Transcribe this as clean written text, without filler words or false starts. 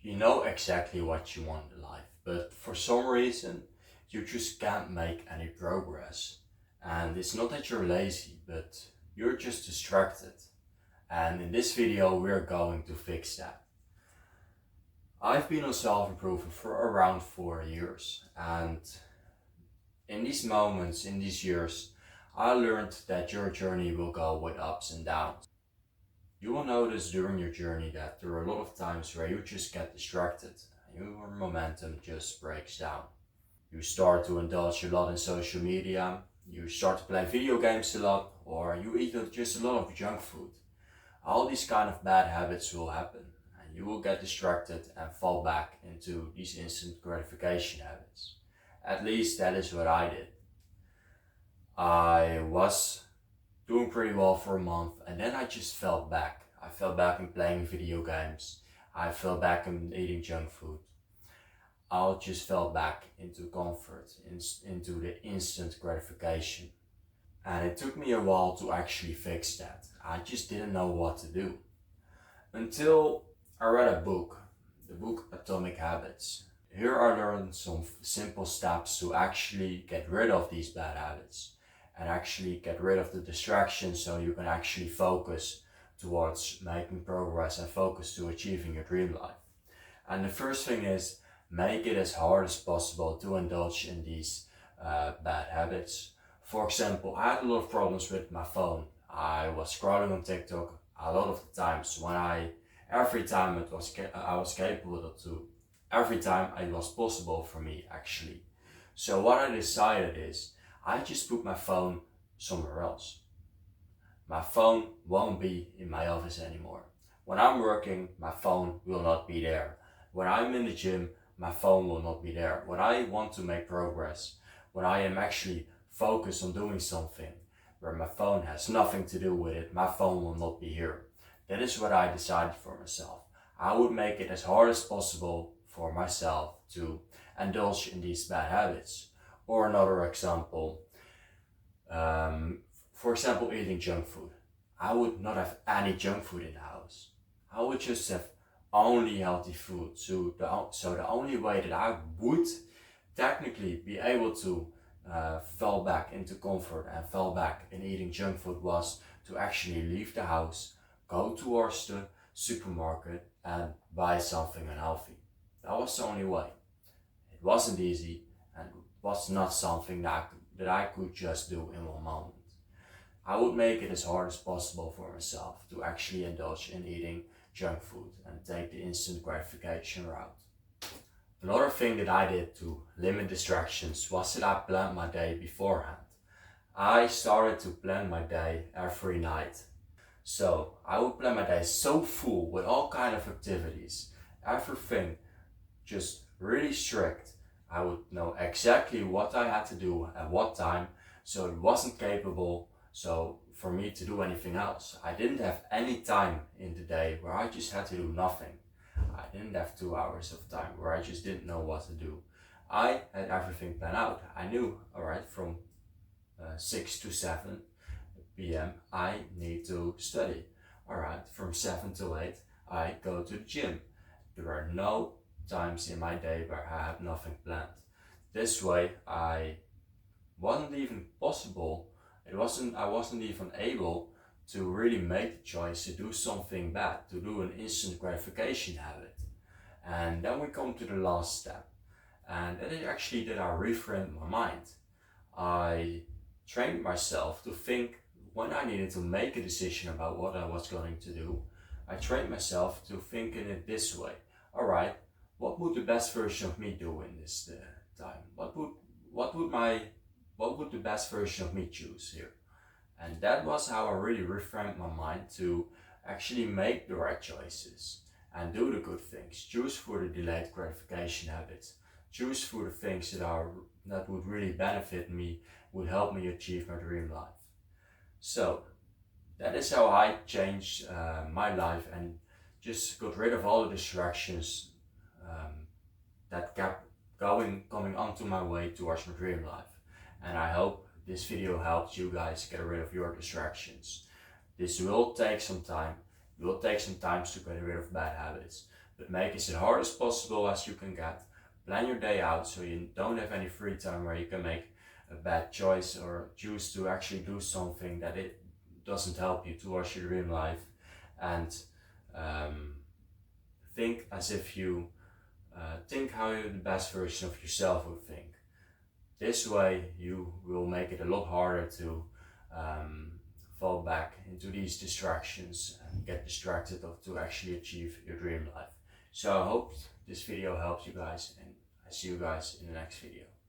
You know exactly what you want in life, but for some reason you just can't make any progress. And it's not that you're lazy, but you're just distracted. And in this video, we're going to fix that. I've been on self-improvement for around 4 years, and in these moments, in these years, I learned that your journey will go with ups and downs. You will notice during your journey that there are a lot of times where you just get distracted and your momentum just breaks down. You start to indulge a lot in social media, you start to play video games a lot, or you eat just a lot of junk food. All these kind of bad habits will happen and you will get distracted and fall back into these instant gratification habits. At least that is what I did. I was doing pretty well for a month and then I just fell back. I fell back in playing video games. I fell back in eating junk food. I just fell back into comfort, into the instant gratification. And it took me a while to actually fix that. I just didn't know what to do. Until I read a book, the book Atomic Habits. Here I learned some simple steps to actually get rid of these bad habits and actually get rid of the distractions so you can actually focus towards making progress and focus to achieving your dream life. And the first thing is make it as hard as possible to indulge in these bad habits. For example, I had a lot of problems with my phone. I was scrolling on TikTok a lot of the times when every time I was capable to, every time it was possible for me actually. So what I decided is I just put my phone somewhere else. My phone won't be in my office anymore. When I'm working, my phone will not be there. When I'm in the gym, my phone will not be there. When I want to make progress, when I am actually focused on doing something where my phone has nothing to do with it, my phone will not be here. That is what I decided for myself. I would make it as hard as possible for myself to indulge in these bad habits. Or another example, for example, eating junk food. I would not have any junk food in the house. I would just have only healthy food. So the only way that I would technically be able to fall back into comfort and fall back in eating junk food was to actually leave the house, go towards the supermarket and buy something unhealthy. That was the only way. It wasn't easy and was not something that I could just do in one moment. I would make it as hard as possible for myself to actually indulge in eating junk food and take the instant gratification route. Another thing that I did to limit distractions was that I planned my day beforehand. I started to plan my day every night. So I would plan my day so full with all kind of activities, everything just really strict. I would know exactly what I had to do at what time, so it wasn't capable for me to do anything else. I didn't have any time in the day where I just had to do nothing. I didn't have 2 hours of time where I just didn't know what to do. I had everything planned out. I knew, alright, from 6 to 7 p.m. I need to study. Alright, from 7 to 8 I go to the gym. There are no times in my day where I have nothing planned. This way I wasn't even able to really make the choice to do something bad, to do an instant gratification habit. And then we come to the last step. And that is actually that I reframed my mind. I trained myself to think when I needed to make a decision about what I was going to do. I trained myself to think in it this way. Alright, what would the best version of me do in this time? What would the best version of me choose here? And that was how I really reframed my mind to actually make the right choices and do the good things. Choose for the delayed gratification habits. Choose for the things that would really benefit me, would help me achieve my dream life. So that is how I changed my life and just got rid of all the distractions that kept coming onto my way towards my dream life. And I hope this video helped you guys get rid of your distractions. This will take some time. It will take some time to get rid of bad habits. but make it as hard as possible as you can get. Plan your day out so you don't have any free time where you can make a bad choice or choose to actually do something that it doesn't help you towards your dream life. And think as if you think how the best version of yourself would think. This way you will make it a lot harder to fall back into these distractions and get distracted to actually achieve your dream life. So I hope this video helps you guys, and I see you guys in the next video.